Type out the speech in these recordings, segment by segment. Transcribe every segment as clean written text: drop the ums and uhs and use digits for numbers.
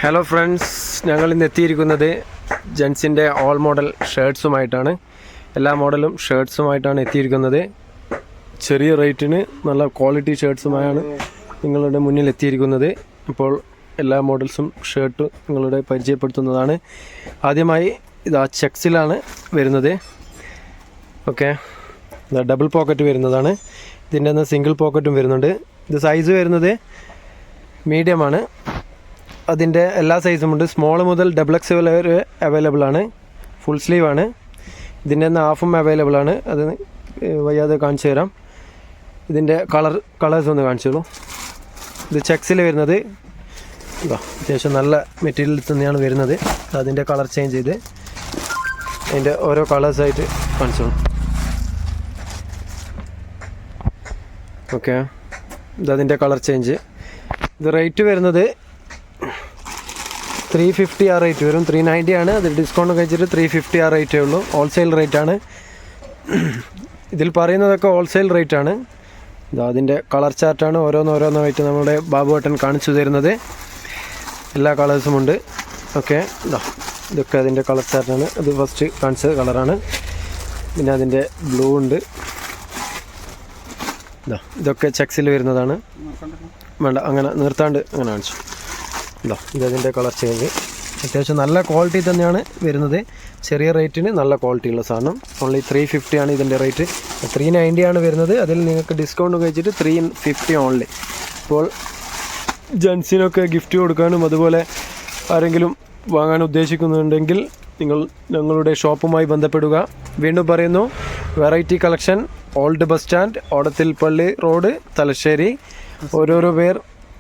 Hello friends, ഞങ്ങൾ ഇന്ന് എത്തിയിരിക്കുന്നത് ജെൻസിൻ്റെ ഓൾ മോഡൽ ഷർട്ട്സുമായിട്ടാണ്. എല്ലാ മോഡലും ഷർട്ട്സുമായിട്ടാണ് എത്തിയിരിക്കുന്നത്. ചെറിയ റേറ്റിന് നല്ല ക്വാളിറ്റി ഷർട്ട്സുമായാണ് നിങ്ങളുടെ മുന്നിൽ എത്തിയിരിക്കുന്നത്. ഇപ്പോൾ എല്ലാ മോഡൽസും ഷർട്ട് നിങ്ങളുടെ പരിചയപ്പെടുത്തുന്നതാണ്. ആദ്യമായി ഇതാ ചെക്സിലാണ് വരുന്നത്. ഓക്കെ, ഇതാ ഡബിൾ പോക്കറ്റ് വരുന്നതാണ്. ഇതിൻ്റെ തന്നെ സിംഗിൾ പോക്കറ്റും വരുന്നുണ്ട്. ഇത് സൈസ് വരുന്നത് മീഡിയമാണ്. അതിൻ്റെ എല്ലാ സൈസും ഉണ്ട്. സ്മോൾ മുതൽ XXL വരെ അവൈലബിൾ ആണ്. ഫുൾ സ്ലീവ് ആണ്. ഇതിൻ്റെ തന്നെ ഹാഫും അവൈലബിൾ ആണ്. അത് വയ്യാതെ കാണിച്ചു തരാം. ഇതിൻ്റെ കളേഴ്സ് ഒന്ന് കാണിച്ചു തരും. ഇത് ചെക്സിൽ വരുന്നത് അത്യാവശ്യം നല്ല മെറ്റീരിയൽ തന്നെയാണ് വരുന്നത്. അതിൻ്റെ കളർ ചേഞ്ച് ചെയ്ത് അതിൻ്റെ ഓരോ കളേഴ്സായിട്ട് കാണിച്ചു തരും. ഓക്കെ, ഇതതിൻ്റെ കളർ ചേഞ്ച്. ഇത് റേറ്റ് വരുന്നത് 350 ആ റേറ്റ് വരും. 390 ആണ്. അത് ഡിസ്കൗണ്ട് കഴിച്ചിട്ട് 350 ആ റേറ്റേ ഉള്ളൂ. ഹോൾസെയിൽ റേറ്റാണ്. ഇതിൽ പറയുന്നതൊക്കെ ഹോൾസെയിൽ റേറ്റാണ്. അതിൻ്റെ കളർ ചാർട്ടാണ് ഓരോന്നോരോന്നായിട്ട് നമ്മുടെ ബാബുവേട്ടൻ കാണിച്ചു തരുന്നത്. എല്ലാ കളേഴ്സും ഉണ്ട്. ഓക്കെ, ഇതൊക്കെ അതിൻ്റെ കളർ ചാർട്ടാണ്. അത് ഫസ്റ്റ് കാണിച്ച കളറാണ്. പിന്നെ അതിൻ്റെ ബ്ലൂ ഉണ്ട്. ഇതൊക്കെ ചെക്സിൽ വരുന്നതാണ്. വേണ്ട, അങ്ങനെ നിർത്താണ്ട് അങ്ങനെ കാണിച്ചു. ഇതതിൻ്റെ കളർ ചേഞ്ച്. അത്യാവശ്യം നല്ല ക്വാളിറ്റി തന്നെയാണ് വരുന്നത്. ചെറിയ റേറ്റിന് നല്ല ക്വാളിറ്റി ഉള്ള സാധനം. ഓൺലി 350 ആണ് ഇതിൻ്റെ റേറ്റ്. 390 ആണ് വരുന്നത്. അതിൽ നിങ്ങൾക്ക് ഡിസ്കൗണ്ട് കഴിച്ചിട്ട് 350 ഓൺലി. ഇപ്പോൾ ജെൻസിനൊക്കെ ഗിഫ്റ്റ് കൊടുക്കാനും അതുപോലെ ആരെങ്കിലും വാങ്ങാൻ ഉദ്ദേശിക്കുന്നുണ്ടെങ്കിൽ നിങ്ങൾ ഞങ്ങളുടെ ഷോപ്പുമായി ബന്ധപ്പെടുക. വീണ്ടും പറയുന്നു, variety collection, old bus stand, Odathilpalli road, Thalassery. ഓരോരോ പേർ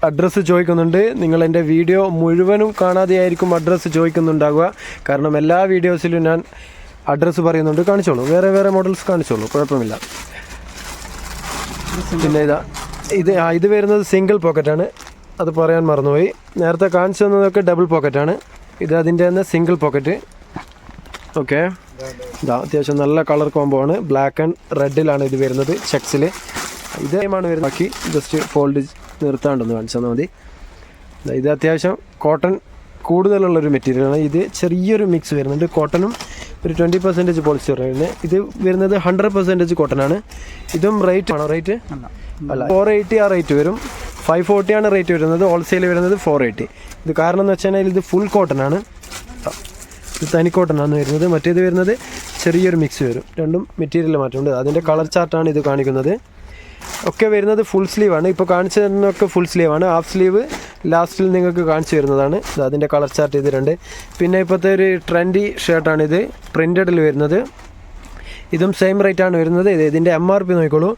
അഡ്രസ്സ് ചോദിക്കുന്നുണ്ട്. നിങ്ങൾ എൻ്റെ വീഡിയോ മുഴുവനും കാണാതെയായിരിക്കും അഡ്രസ്സ് ചോദിക്കുന്നുണ്ടാകുക. കാരണം എല്ലാ വീഡിയോസിലും ഞാൻ അഡ്രസ്സ് പറയുന്നുണ്ട്. കാണിച്ചോളൂ, വേറെ വേറെ മോഡൽസ് കാണിച്ചോളൂ, കുഴപ്പമില്ല. പിന്നെ ഇത് വരുന്നത് സിംഗിൾ പോക്കറ്റാണ്. അത് പറയാൻ മറന്നുപോയി. നേരത്തെ കാണിച്ചു തന്നതൊക്കെ ഡബിൾ പോക്കറ്റാണ്. ഇത് അതിൻ്റെ തന്നെ സിംഗിൾ പോക്കറ്റ്. ഓക്കെ, അത്യാവശ്യം നല്ല കളർ കോംബോ ആണ്. ബ്ലാക്ക് ആൻഡ് റെഡിലാണ് ഇത് വരുന്നത്. ചെക്സിൽ ഇതേമാണ് വരുന്നത്. ബാക്കി ജസ്റ്റ് ഫോൾഡ് നിർത്താണ്ടൊന്ന് കാണിച്ചു തന്നാൽ മതി. ഇത് അത്യാവശ്യം കോട്ടൺ കൂടുതലുള്ളൊരു മെറ്റീരിയലാണ്. ഇത് ചെറിയൊരു മിക്സ് വരുന്നുണ്ട്. കോട്ടനും ഒരു 20% പോളിസ്റ്റർ വരുന്നത്. ഇത് വരുന്നത് 100% കോട്ടനാണ്. ഇതും റേറ്റ് ആണോ? റേറ്റ് അല്ല, 480 ആ റേറ്റ് വരും. 540 ആണ് റേറ്റ് വരുന്നത്. ഹോൾസെയിൽ വരുന്നത് 480. ഇത് കാരണം എന്ന് വെച്ചാൽ ഇത് ഫുൾ കോട്ടനാണ്. ഇത് തനി കോട്ടനാണ് വരുന്നത്. മറ്റേത് വരുന്നത് ചെറിയൊരു മിക്സ് വരും. രണ്ടും മെറ്റീരിയൽ മാറ്റമുണ്ട്. അതിൻ്റെ കളർ ചാർട്ടാണ് ഇത് കാണിക്കുന്നത്. ഒക്കെ വരുന്നത് ഫുൾ സ്ലീവാണ്. ഇപ്പോൾ കാണിച്ചു തരുന്നതൊക്കെ ഫുൾ സ്ലീവാണ്. ഹാഫ് സ്ലീവ് ലാസ്റ്റിൽ നിങ്ങൾക്ക് കാണിച്ചു തരുന്നതാണ്. അതിൻ്റെ കളർ ചാർട്ട് ഇതിലുണ്ട്. പിന്നെ ഇപ്പോഴത്തെ ഒരു ട്രെൻഡി ഷർട്ടാണിത്, പ്രിൻറ്റഡിൽ വരുന്നത്. ഇതും സെയിം റേറ്റാണ് വരുന്നത്. ഇതിൻ്റെ MRP നോക്കിക്കോളൂ.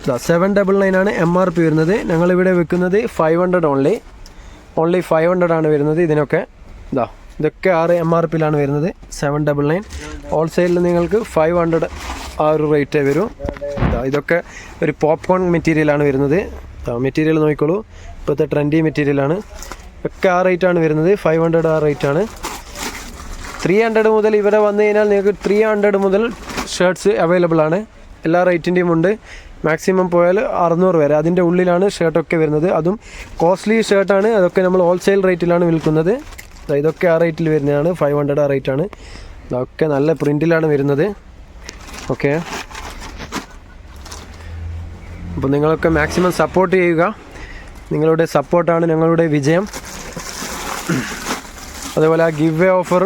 799 ആണ് MRP വരുന്നത്. ഞങ്ങളിവിടെ വെക്കുന്നത് 500 ഓൺലി 500 ആണ് വരുന്നത്. ഇതിനൊക്കെ ഇതൊക്കെ MRPയിലാണ് വരുന്നത്. 799. ഹോൾസെയിലിൽ നിങ്ങൾക്ക് 500 ആ ഒരു റേറ്റേ വരും. ഇതൊക്കെ ഒരു പോപ്കോൺ മെറ്റീരിയലാണ് വരുന്നത്. മെറ്റീരിയൽ നോക്കിക്കോളൂ, ഇപ്പോഴത്തെ ട്രെൻഡി മെറ്റീരിയലാണ്. ഒക്കെ ആ റേറ്റാണ് വരുന്നത്. 500 ആ റേറ്റാണ്. 300 മുതൽ ഇവിടെ വന്നു കഴിഞ്ഞാൽ നിങ്ങൾക്ക് 300 മുതൽ ഷർട്ട്സ് അവൈലബിൾ ആണ്. എല്ലാ റേറ്റിൻ്റെയും ഉണ്ട്. മാക്സിമം പോയാൽ 600 വരെ. അതിൻ്റെ ഉള്ളിലാണ് ഷർട്ടൊക്കെ വരുന്നത്. അതും കോസ്റ്റ്ലി ഷർട്ടാണ്. അതൊക്കെ നമ്മൾ ഹോൾസെയിൽ റേറ്റിലാണ് വിൽക്കുന്നത്. ഇതൊക്കെ ആ റേറ്റിൽ വരുന്നതാണ്. 500 ആ റേറ്റാണ്. ഇതൊക്കെ നല്ല പ്രിൻറ്റിലാണ് വരുന്നത്. ഓക്കെ, അപ്പോൾ നിങ്ങളൊക്കെ മാക്സിമം സപ്പോർട്ട് ചെയ്യുക. നിങ്ങളുടെ സപ്പോർട്ടാണ് ഞങ്ങളുടെ വിജയം. അതേപോലെ ആ ഗിവ് വേ ഓഫർ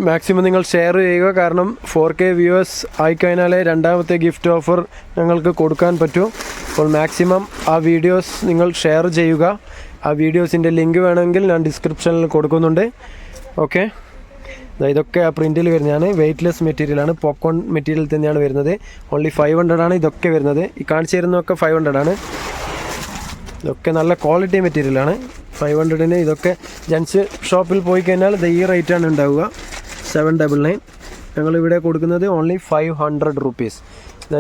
മാക്സിമം നിങ്ങൾ ഷെയർ ചെയ്യുക. കാരണം 4K വ്യൂവേഴ്സ് ആയിക്കഴിഞ്ഞാലേ രണ്ടാമത്തെ ഗിഫ്റ്റ് ഓഫർ ഞങ്ങൾക്ക് കൊടുക്കാൻ പറ്റൂ. അപ്പോൾ മാക്സിമം ആ വീഡിയോസ് നിങ്ങൾ ഷെയർ ചെയ്യുക. ആ വീഡിയോസിൻ്റെ ലിങ്ക് വേണമെങ്കിൽ ഞാൻ ഡിസ്ക്രിപ്ഷനിൽ കൊടുക്കുന്നുണ്ട്. ഓക്കെ, ഇതൊക്കെ ആ പ്രിൻറ്റിൽ വരുന്നതാണ്. വെയ്റ്റ്ലെസ് മെറ്റീരിയലാണ്. പോപ്കോൺ മെറ്റീരിയൽ തന്നെയാണ് വരുന്നത്. ഓൺലി 500 ആണ് ഇതൊക്കെ വരുന്നത്. ഈ കാണിച്ചു തരുന്നതൊക്കെ 500 ആണ്. ഇതൊക്കെ നല്ല ക്വാളിറ്റി മെറ്റീരിയലാണ്. 500-ന് ഇതൊക്കെ ജെൻസ് ഷോപ്പിൽ പോയി കഴിഞ്ഞാൽ ഈ റേറ്റാണ് ഉണ്ടാവുക. 799. ഞങ്ങളിവിടെ കൊടുക്കുന്നത് ഓൺലി 500 റുപ്പീസ്.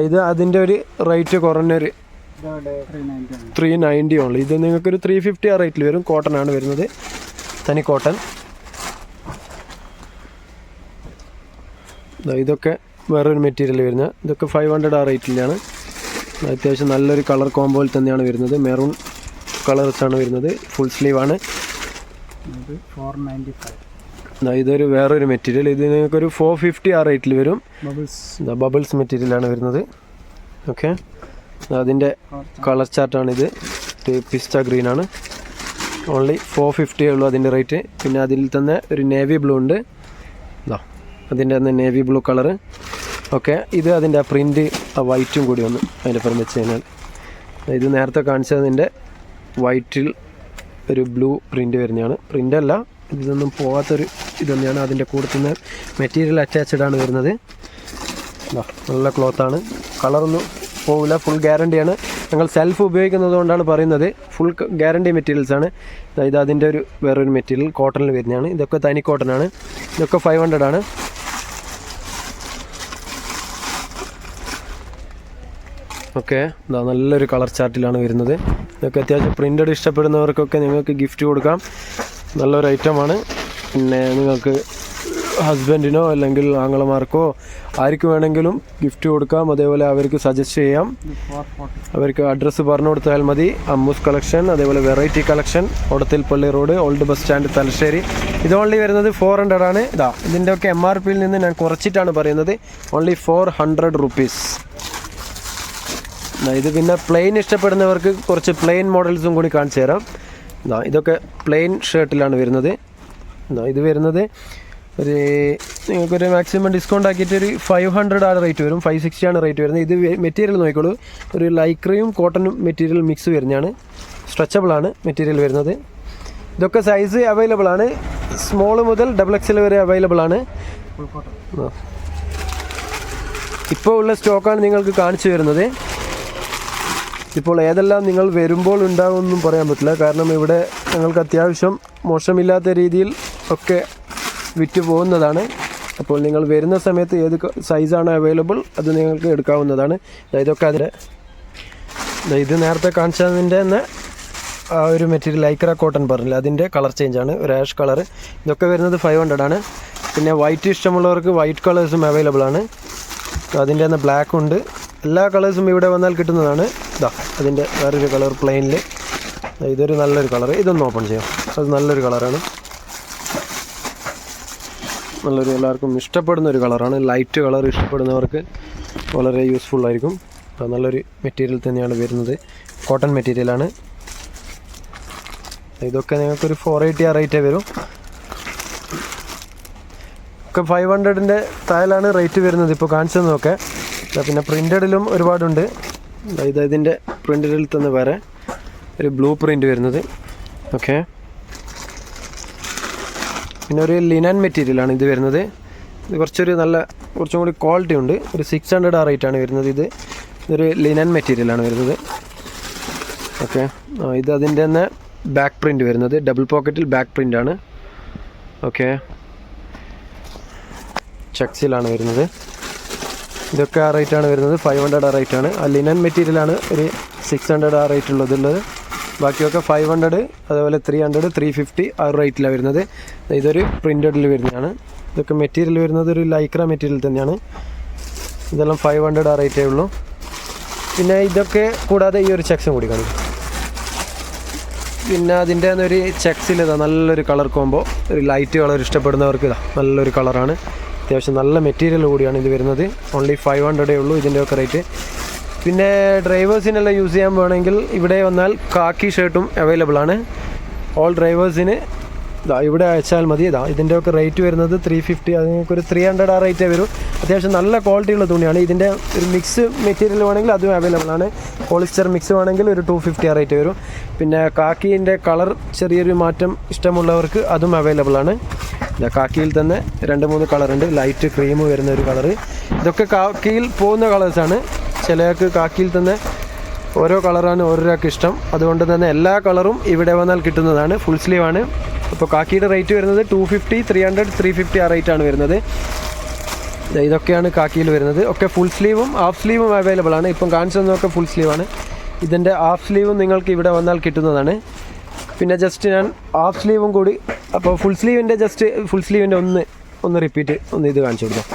ഇത് അതിൻ്റെ ഒരു റേറ്റ് കുറഞ്ഞൊരു 390 ഓൺലി. ഇത് നിങ്ങൾക്കൊരു 350 ആ റേറ്റിൽ വരും. കോട്ടനാണ് വരുന്നത്, തനി കോട്ടൺ. ഇതൊക്കെ വേറൊരു മെറ്റീരിയൽ വരുന്നത്. ഇതൊക്കെ 500 ആ റേറ്റിലാണ്. അത്യാവശ്യം നല്ലൊരു കളർ കോംബോയിൽ തന്നെയാണ് വരുന്നത്. മെറൂൺ കളേഴ്സാണ് വരുന്നത്. ഫുൾ സ്ലീവാണ്. ഇതൊരു വേറൊരു മെറ്റീരിയൽ, ഇത് നിങ്ങൾക്കൊരു 450 ആ റേറ്റിൽ വരും. ബബിൾസ് മെറ്റീരിയലാണ് വരുന്നത്. ഓക്കെ, അതിൻ്റെ കളർ ചാർട്ടാണിത്. പിസ്ത ഗ്രീനാണ്. ഓൺലി 450 ഉള്ളൂ അതിൻ്റെ റേറ്റ്. പിന്നെ അതിൽ തന്നെ ഒരു നേവി ബ്ലൂ ഉണ്ട്. അതിൻ്റെ തന്നെ നേവി ബ്ലൂ കളറ്. ഓക്കെ, ഇത് അതിൻ്റെ ആ പ്രിൻറ്റ് ആ വൈറ്റും കൂടി വന്നു അതിൻ്റെ പുറം വെച്ച് കഴിഞ്ഞാൽ. ഇത് നേരത്തെ കാണിച്ചതിൻ്റെ വൈറ്റിൽ ഒരു ബ്ലൂ പ്രിൻറ്റ് വരുന്നതാണ്. പ്രിൻ്റല്ല, ഇതൊന്നും പോകാത്തൊരു ഇത് തന്നെയാണ്. അതിൻ്റെ കൂടെ തന്നെ മെറ്റീരിയൽ അറ്റാച്ച്ഡാണ് വരുന്നത്. നല്ല ക്ലോത്താണ്, കളറൊന്നും പോകില്ല, ഫുൾ ഗ്യാരണ്ടിയാണ്. ഞങ്ങൾ സെൽഫ് ഉപയോഗിക്കുന്നത് കൊണ്ടാണ് പറയുന്നത്. ഫുൾ ഗ്യാരണ്ടി മെറ്റീരിയൽസാണ്. ഇത് അതിൻ്റെ ഒരു വേറൊരു മെറ്റീരിയൽ കോട്ടണിൽ വരുന്നതാണ്. ഇതൊക്കെ തനി കോട്ടനാണ്. ഇതൊക്കെ 500 ആണ്. ഓക്കെ, നല്ലൊരു കളർ ചാർട്ടിലാണ് വരുന്നത്. ഇതൊക്കെ അത്യാവശ്യം പ്രിൻ്റഡ് ഇഷ്ടപ്പെടുന്നവർക്കൊക്കെ നിങ്ങൾക്ക് ഗിഫ്റ്റ് കൊടുക്കാം. നല്ലൊരു ഐറ്റമാണ്. പിന്നെ നിങ്ങൾക്ക് ഹസ്ബൻഡിനോ അല്ലെങ്കിൽ ആങ്ങളമാർക്കോ ആർക്ക് വേണമെങ്കിലും ഗിഫ്റ്റ് കൊടുക്കാം. അതേപോലെ അവർക്ക് സജസ്റ്റ് ചെയ്യാം. അവർക്ക് അഡ്രസ്സ് പറഞ്ഞു കൊടുത്താൽ മതി. അമ്മൂസ് കളക്ഷൻ, അതേപോലെ വെറൈറ്റി കളക്ഷൻ, ഒടത്തിൽ പള്ളി road, old bus stand, Thalassery. ഇത് ഓൺലി വരുന്നത് 400 ആണ്. ഇതിൻ്റെയൊക്കെ MRPയിൽ നിന്ന് ഞാൻ കുറച്ചിട്ടാണ് പറയുന്നത്. Only 400 rupees. ഇത് പിന്നെ പ്ലെയിൻ ഇഷ്ടപ്പെടുന്നവർക്ക് കുറച്ച് പ്ലെയിൻ മോഡൽസും കൂടി കാണിച്ചു തരാം. ഇതൊക്കെ പ്ലെയിൻ ഷർട്ടിലാണ് വരുന്നത്. ഇത് വരുന്നത് ഒരു നിങ്ങൾക്കൊരു മാക്സിമം ഡിസ്കൗണ്ട് ആക്കിയിട്ട് ഒരു 500 ആണ് റേറ്റ് വരും. 560 ആണ് റേറ്റ് വരുന്നത്. ഇത് മെറ്റീരിയൽ നോക്കിക്കോളൂ, ഒരു ലൈക്രയും കോട്ടൺ മെറ്റീരിയൽ മിക്സ് വരുന്നതാണ്. സ്ട്രെച്ചബിളാണ് മെറ്റീരിയൽ വരുന്നത്. ഇതൊക്കെ സൈസ് അവൈലബിൾ ആണ്. സ്മോൾ മുതൽ XXL വരെ അവൈലബിൾ ആണ്. ഇപ്പോൾ ഉള്ള സ്റ്റോക്കാണ് നിങ്ങൾക്ക് കാണിച്ചു വരുന്നത്. ഇപ്പോൾ ഏതെല്ലാം നിങ്ങൾ വരുമ്പോൾ ഉണ്ടാകുമെന്നും പറയാൻ പറ്റില്ല. കാരണം ഇവിടെ ഞങ്ങൾക്ക് അത്യാവശ്യം മോശമില്ലാത്ത രീതിയിൽ ഒക്കെ വിറ്റ് പോകുന്നതാണ്. അപ്പോൾ നിങ്ങൾ വരുന്ന സമയത്ത് ഏത് സൈസാണ് അവൈലബിൾ അത് നിങ്ങൾക്ക് എടുക്കാവുന്നതാണ്. ഇതൊക്കെ അതിൻ്റെ ഇത് നേരത്തെ കാണിച്ചതിൻ്റെ തന്നെ ആ ഒരു മെറ്റീരിയൽ ലൈക്ര കോട്ടൺ പറഞ്ഞില്ല, അതിൻ്റെ കളർ ചേഞ്ചാണ്, ഒരു ആഷ് കളർ. ഇതൊക്കെ വരുന്നത് 500 ആണ്. പിന്നെ വൈറ്റ് ഇഷ്ടമുള്ളവർക്ക് വൈറ്റ് കളേഴ്സും അവൈലബിൾ ആണ്. അതിൻ്റെ തന്നെ ബ്ലാക്ക് ഉണ്ട്. എല്ലാ കളേഴ്സും ഇവിടെ വന്നാൽ കിട്ടുന്നതാണ്. അതിൻ്റെ വേറൊരു കളർ പ്ലെയിനിൽ. ഇതൊരു നല്ലൊരു കളർ. ഇതൊന്ന് ഓപ്പൺ ചെയ്യാം. അത് നല്ലൊരു കളറാണ്. നല്ലൊരു എല്ലാവർക്കും ഇഷ്ടപ്പെടുന്ന ഒരു കളറാണ്. ലൈറ്റ് കളർ ഇഷ്ടപ്പെടുന്നവർക്ക് വളരെ യൂസ്ഫുൾ ആയിരിക്കും. നല്ലൊരു മെറ്റീരിയൽ തന്നെയാണ് വരുന്നത്. കോട്ടൺ മെറ്റീരിയലാണ്. ഇതൊക്കെ നിങ്ങൾക്കൊരു 480 ആ റേറ്റേ വരും. ഒക്കെ 500ൻ്റെ താഴെയാണ് റേറ്റ് വരുന്നത് ഇപ്പോൾ കാണിച്ചതെന്നൊക്കെ. പിന്നെ പ്രിൻ്റഡിലും ഒരുപാടുണ്ട്. ഇതിൻ്റെ പ്രിൻ്റഡിൽ തന്നെ വേറെ ഒരു ബ്ലൂ പ്രിൻ്റ് വരുന്നത്. ഓക്കെ, പിന്നെ ഒരു ലിനൻ മെറ്റീരിയലാണ് ഇത് വരുന്നത്. ഇത് കുറച്ചും കൂടി ക്വാളിറ്റി ഉണ്ട്. ഒരു 600 ആ റേറ്റാണ് വരുന്നത്. ഇതൊരു ലിനൻ മെറ്റീരിയലാണ് വരുന്നത്. ഓക്കെ, ഇത് അതിൻ്റെ തന്നെ ബാക്ക് പ്രിൻ്റ് വരുന്നത്. ഡബിൾ പോക്കറ്റിൽ ബാക്ക് പ്രിൻ്റാണ്. ഓക്കെ, ചെക്സിലാണ് വരുന്നത്. ഇതൊക്കെ ആ റേറ്റാണ് വരുന്നത്. 500 ആ റേറ്റാണ്. ആ ലിനൻ മെറ്റീരിയലാണ് ഒരു 600 ആ റേറ്റ് ഉള്ളത്. ബാക്കിയൊക്കെ 500, അതേപോലെ 300, 350 ആ റേറ്റിലാണ് വരുന്നത്. ഇതൊരു പ്രിൻ്റഡിൽ വരുന്നതാണ്. ഇതൊക്കെ മെറ്റീരിയൽ വരുന്നത് ഒരു ലൈക്ര മെറ്റീരിയൽ തന്നെയാണ്. ഇതെല്ലാം 500 ആ റേറ്റേ ഉള്ളൂ. പിന്നെ ഇതൊക്കെ കൂടാതെ ഈ ഒരു ചെക്സും കൂടി കാണിക്കും. പിന്നെ അതിൻ്റെ തന്നെ ഒരു ചെക്സിൽ നല്ലൊരു കളർ കോംബോ, ഒരു ലൈറ്റ് കളർ ഇഷ്ടപ്പെടുന്നവർക്ക് നല്ലൊരു കളറാണ്. അത്യാവശ്യം നല്ല മെറ്റീരിയൽ കൂടിയാണ് ഇത് വരുന്നത്. ഓൺലി 500 ഉള്ളൂ ഇതിൻ്റെയൊക്കെ റേറ്റ്. പിന്നെ ഡ്രൈവേഴ്സിനെല്ലാം യൂസ് ചെയ്യാൻ വേണമെങ്കിൽ ഇവിടെ വന്നാൽ കാക്കി ഷർട്ടും അവൈലബിൾ ആണ്. ഓൾ ഡ്രൈവേഴ്സിന് ഇവിടെ അയച്ചാൽ മതി. ഇതിൻ്റെയൊക്കെ റേറ്റ് വരുന്നത് 350. അത് നിങ്ങൾക്കൊരു 300 ആ റേറ്റേ വരും. അത്യാവശ്യം നല്ല ക്വാളിറ്റിയുള്ള തുണിയാണ്. ഇതിൻ്റെ ഒരു മിക്സ് മെറ്റീരിയൽ വേണമെങ്കിൽ അതും അവൈലബിൾ ആണ്. പോളിസ്റ്റർ മിക്സ് വേണമെങ്കിൽ ഒരു 250 ആ റേറ്റ് വരും. പിന്നെ കാക്കീൻ്റെ കളർ ചെറിയൊരു മാറ്റം ഇഷ്ടമുള്ളവർക്ക് അതും അവൈലബിൾ ആണ്. കാക്കിയിൽ തന്നെ 2-3 കളറുണ്ട്. ലൈറ്റ് ക്രീം വരുന്ന ഒരു കളറ്. ഇതൊക്കെ കാക്കിയിൽ പോകുന്ന കളേഴ്സാണ്. ചിലർക്ക് കാക്കിയിൽ തന്നെ ഓരോ കളറാണ് ഓരോരാൾക്ക് ഇഷ്ടം. അതുകൊണ്ട് തന്നെ എല്ലാ കളറും ഇവിടെ വന്നാൽ കിട്ടുന്നതാണ്. ഫുൾ സ്ലീവാണ്. അപ്പോൾ കാക്കിയുടെ റേറ്റ് വരുന്നത് 250, 300, 350 ആ റേറ്റാണ് വരുന്നത്. ഇതൊക്കെയാണ് കാക്കിയിൽ വരുന്നത്. ഒക്കെ ഫുൾ സ്ലീവും ഹാഫ് സ്ലീവും അവൈലബിൾ ആണ്. ഇപ്പം കാണിച്ചതൊക്കെ ഫുൾ സ്ലീവാണ്. ഇതിൻ്റെ ഹാഫ് സ്ലീവും നിങ്ങൾക്ക് ഇവിടെ വന്നാൽ കിട്ടുന്നതാണ്. പിന്നെ ജസ്റ്റ് ഞാൻ ഹാഫ് സ്ലീവും കൂടി, അപ്പോൾ ഫുൾ സ്ലീവിൻ്റെ ഒന്ന് റിപ്പീറ്റ് ഇത് കാണിച്ചു കൊടുക്കാം.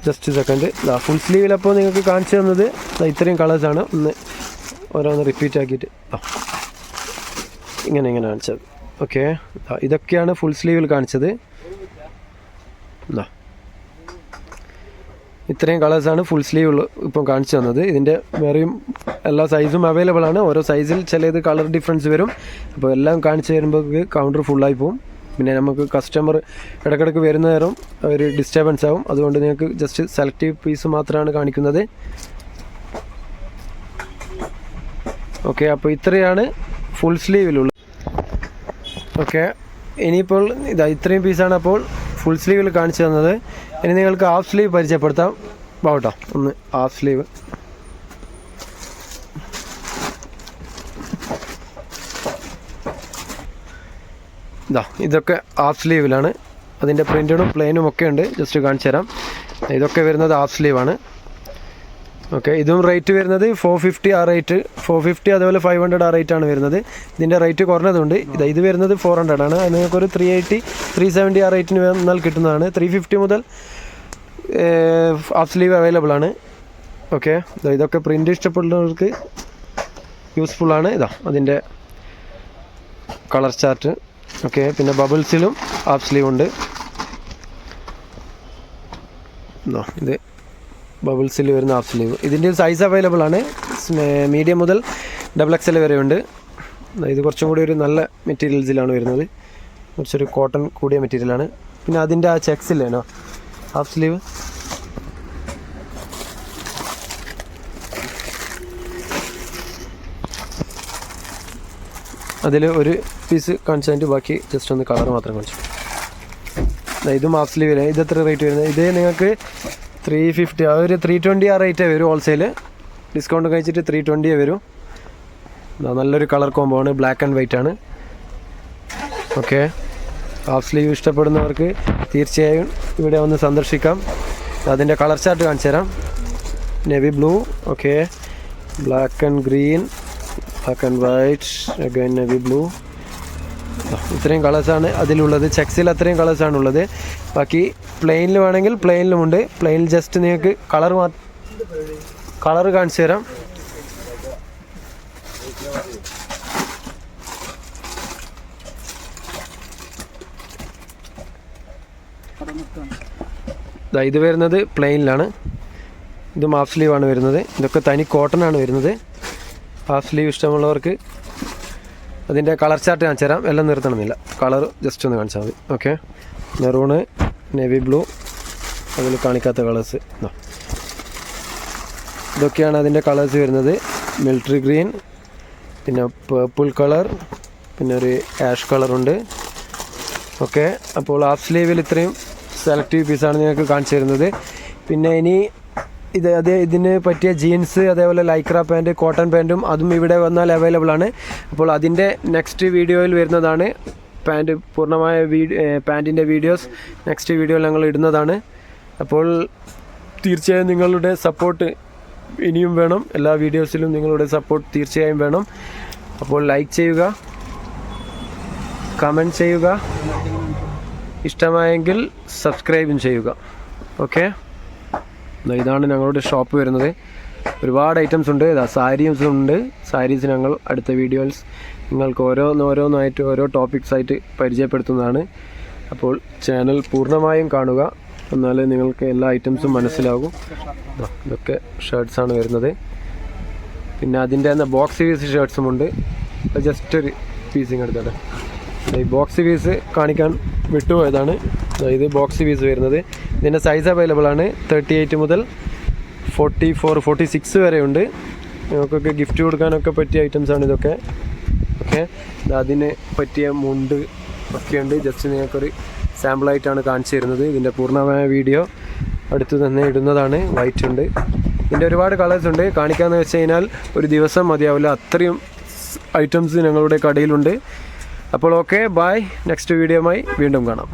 Just second. ഫുൾ സ്ലീവിലപ്പോൾ നിങ്ങൾക്ക് കാണിച്ചു തന്നത് ഇത്രയും കളേഴ്സാണ്. ഓരോന്ന് റിപ്പീറ്റ് ആക്കിയിട്ട് ഇങ്ങനെ കാണിച്ചത്. ഓക്കെ, ഇതൊക്കെയാണ് ഫുൾ സ്ലീവിൽ കാണിച്ചത്. ഇത്രയും കളേഴ്സാണ് ഫുൾ സ്ലീവ് ഇപ്പം കാണിച്ചു തന്നത്. ഇതിൻ്റെ വേറെയും എല്ലാ സൈസും അവൈലബിൾ ആണ്. ഓരോ സൈസിൽ ചിലത് കളർ ഡിഫറൻസ് വരും. അപ്പോൾ എല്ലാം കാണിച്ചു തരുമ്പോൾ കൗണ്ടർ ഫുള്ളായി പോകും. പിന്നെ നമുക്ക് കസ്റ്റമർ ഇടയ്ക്കിടയ്ക്ക് വരുന്ന നേരം ഒരു ഡിസ്റ്റർബൻസ് ആവും. അതുകൊണ്ട് നിങ്ങൾക്ക് ജസ്റ്റ് സെലക്റ്റീവ് പീസ് മാത്രമാണ് കാണിക്കുന്നത്. ഓക്കെ, അപ്പോൾ ഇത്രയാണ് ഫുൾ സ്ലീവിലുള്ളത്. ഓക്കെ, ഇനിയിപ്പോൾ ഇത്രയും പീസാണ് അപ്പോൾ ഫുൾ സ്ലീവിൽ കാണിച്ചു തന്നത്. ഇനി നിങ്ങൾക്ക് ഹാഫ് സ്ലീവ് പരിചയപ്പെടുത്താം. വാട്ടോ, ഒന്ന് ഹാഫ് സ്ലീവ്. ഇതൊക്കെ ഹാഫ് സ്ലീവിലാണ്. അതിൻ്റെ പ്രിൻറ്റും പ്ലെയിനും ഒക്കെ ഉണ്ട്. ജസ്റ്റ് കാണിച്ചു തരാം. ഇതൊക്കെ വരുന്നത് ഹാഫ് സ്ലീവാണ്. ഓക്കെ, ഇതും റേറ്റ് വരുന്നത് 450 ആ റേറ്റ്. 450 അതുപോലെ 500 ആ റേറ്റാണ് വരുന്നത്. ഇതിൻ്റെ റേറ്റ് കുറഞ്ഞതുണ്ട്. ഇത് വരുന്നത് 400 ആണ്. അത് നിങ്ങൾക്കൊരു 380 370 ആ റേറ്റിന് വന്നാൽ കിട്ടുന്നതാണ്. 350 മുതൽ ഹാഫ് സ്ലീവ് അവൈലബിൾ ആണ്. ഓക്കെ, ഇതൊക്കെ പ്രിൻ്റ് ഇഷ്ടപ്പെടുന്നവർക്ക് യൂസ്ഫുള്ളാണ്. അതിൻ്റെ കളർ ചാർട്ട്. ഓക്കെ, പിന്നെ ബബിൾസിലും ഹാഫ് സ്ലീവ് ഉണ്ട്. ഇത് ബബിൾസിൽ വരുന്ന ഹാഫ് സ്ലീവ്. ഇതിൻ്റെ സൈസ് അവൈലബിൾ ആണ്. മീഡിയം മുതൽ XXL വരെ ഉണ്ട്. ഇത് കുറച്ചും കൂടി ഒരു നല്ല മെറ്റീരിയൽസിലാണ് വരുന്നത്. കുറച്ചൊരു കോട്ടൺ കൂടിയ മെറ്റീരിയലാണ്. പിന്നെ അതിൻ്റെ ആ ചെക്സില്ലേനോ ഹാഫ് സ്ലീവ്, അതിൽ ഒരു പീസ് കാണിച്ചതിൻ്റെ ബാക്കി ജസ്റ്റ് ഒന്ന് കളർ മാത്രം കാണിച്ചു. ഇതും ഹാഫ് സ്ലീവില്. ഇത് എത്ര റേറ്റ് വരുന്നത്? ഇത് നിങ്ങൾക്ക് 350 ആ ഒരു 320 ആ റേറ്റേ വരും. ഹോൾസെയിൽ ഡിസ്കൗണ്ട് കഴിച്ചിട്ട് 320 വരും. നല്ലൊരു കളർ കോംബോ ആണ്. ബ്ലാക്ക് ആൻഡ് വൈറ്റ് ആണ്. ഓക്കെ, ഹാഫ് സ്ലീവ് ഇഷ്ടപ്പെടുന്നവർക്ക് തീർച്ചയായും ഇവിടെ വന്ന് സന്ദർശിക്കാം. അതിൻ്റെ കളർ ചാർട്ട് കാണിച്ചു തരാം. Navy blue, okay, black and green, black and white, again navy blue. ഇത്രയും കളേഴ്സാണ് അതിലുള്ളത്. ചെക്സിൽ അത്രയും കളേഴ്സാണ് ഉള്ളത്. ബാക്കി പ്ലെയിനിൽ വേണമെങ്കിൽ പ്ലെയിനിലുമുണ്ട്. പ്ലെയിനിൽ ജസ്റ്റ് നിങ്ങൾക്ക് കളർ കാണിച്ചു തരാം. ഇത് വരുന്നത് പ്ലെയിനിലാണ്. ഇതും ഹാഫ് സ്ലീവാണ് വരുന്നത്. ഇതൊക്കെ തനി കോട്ടൺ ആണ് വരുന്നത്. ഹാഫ് സ്ലീവ് ഇഷ്ടമുള്ളവർക്ക് അതിൻ്റെ കളർ ചാർട്ട് കാണിച്ചു തരാം. എല്ലാം നിർത്തണമെന്നില്ല, കളർ ജസ്റ്റ് ഒന്ന് കാണിച്ചാൽ മതി. ഓക്കെ, മെറൂണ്, നേവി ബ്ലൂ, അതിൽ കാണിക്കാത്ത കളേഴ്സ്. ഇതൊക്കെയാണ് അതിൻ്റെ കളേഴ്സ് വരുന്നത്. മിലിറ്ററി ഗ്രീൻ, പിന്നെ പേർപ്പിൾ കളർ, പിന്നെ ഒരു ആഷ് കളറുണ്ട്. ഓക്കെ, അപ്പോൾ ഹാഫ് സ്ലീവിൽ ഇത്രയും സെലക്റ്റീവ് പീസാണ് നിങ്ങൾക്ക് കാണിച്ചു തരുന്നത്. പിന്നെ ഇനി ഇതിന് പറ്റിയ ജീൻസ്, അതേപോലെ ലൈക്ര പാൻറ്റ്, കോട്ടൺ പാൻറ്റും അതും ഇവിടെ വന്നാൽ അവൈലബിൾ ആണ്. അപ്പോൾ അതിൻ്റെ നെക്സ്റ്റ് വീഡിയോയിൽ വരുന്നതാണ്. പൂർണ്ണമായ പാൻറ്റിൻ്റെ വീഡിയോസ് നെക്സ്റ്റ് വീഡിയോയിൽ ഞങ്ങൾ ഇടുന്നതാണ്. അപ്പോൾ തീർച്ചയായും നിങ്ങളുടെ സപ്പോർട്ട് ഇനിയും വേണം. എല്ലാ വീഡിയോസിലും നിങ്ങളുടെ സപ്പോർട്ട് തീർച്ചയായും വേണം. അപ്പോൾ ലൈക്ക് ചെയ്യുക, കമൻറ്റ് ചെയ്യുക, ഇഷ്ടമായെങ്കിൽ സബ്സ്ക്രൈബും ചെയ്യുക. ഓക്കെ, ഇതാണ് ഞങ്ങളുടെ ഷോപ്പ് വരുന്നത്. ഒരുപാട് ഐറ്റംസ് ഉണ്ട്. സാരീസ് ഉണ്ട്. സാരീസ് ഞങ്ങൾ അടുത്ത വീഡിയോസ് നിങ്ങൾക്ക് ഓരോന്നായിട്ട് ഓരോ ടോപ്പിക്സായിട്ട് പരിചയപ്പെടുത്തുന്നതാണ്. അപ്പോൾ ചാനൽ പൂർണ്ണമായും കാണുക, എന്നാലേ നിങ്ങൾക്ക് എല്ലാ ഐറ്റംസും മനസ്സിലാകും. ഇതൊക്കെ ഷർട്ട്സാണ് വരുന്നത്. പിന്നെ അതിൻ്റെ തന്നെ ബോക്സ് പീസ് ഷർട്ട്സും ഉണ്ട്. ജസ്റ്റ് ഒരു പീസിങ് എടുത്തോട്ടെ. ഈ ബോക്സ് പീസ് കാണിക്കാൻ വിട്ടുപോയതാണ്. ഇത് ബോക്സ് പീസ് വരുന്നത്. ഇതിൻ്റെ സൈസ് അവൈലബിൾ ആണ്. 38 മുതൽ 44 46 വരെ ഉണ്ട്. നിങ്ങൾക്കൊക്കെ ഗിഫ്റ്റ് കൊടുക്കാനൊക്കെ പറ്റിയ ഐറ്റംസാണ് ഇതൊക്കെ. ഓക്കെ, അതിന് പറ്റിയ മുണ്ട് ഒക്കെ ഉണ്ട്. ജസ്റ്റ് നിങ്ങൾക്കൊരു സാമ്പിളായിട്ടാണ് കാണിച്ചു തരുന്നത്. ഇതിൻ്റെ പൂർണ്ണമായ വീഡിയോ അടുത്ത് തന്നെ ഇടുന്നതാണ്. വൈറ്റ് ഉണ്ട്. ഇതിൻ്റെ ഒരുപാട് കളേഴ്സ് ഉണ്ട്. കാണിക്കാമെന്ന് വെച്ച് കഴിഞ്ഞാൽ ഒരു ദിവസം മതിയാവില്ല. അത്രയും ഐറ്റംസ് ഞങ്ങളുടെ കടയിലുണ്ട്. അപ്പോൾ ഓക്കെ, ബൈ. നെക്സ്റ്റ് വീഡിയോയുമായി വീണ്ടും കാണാം.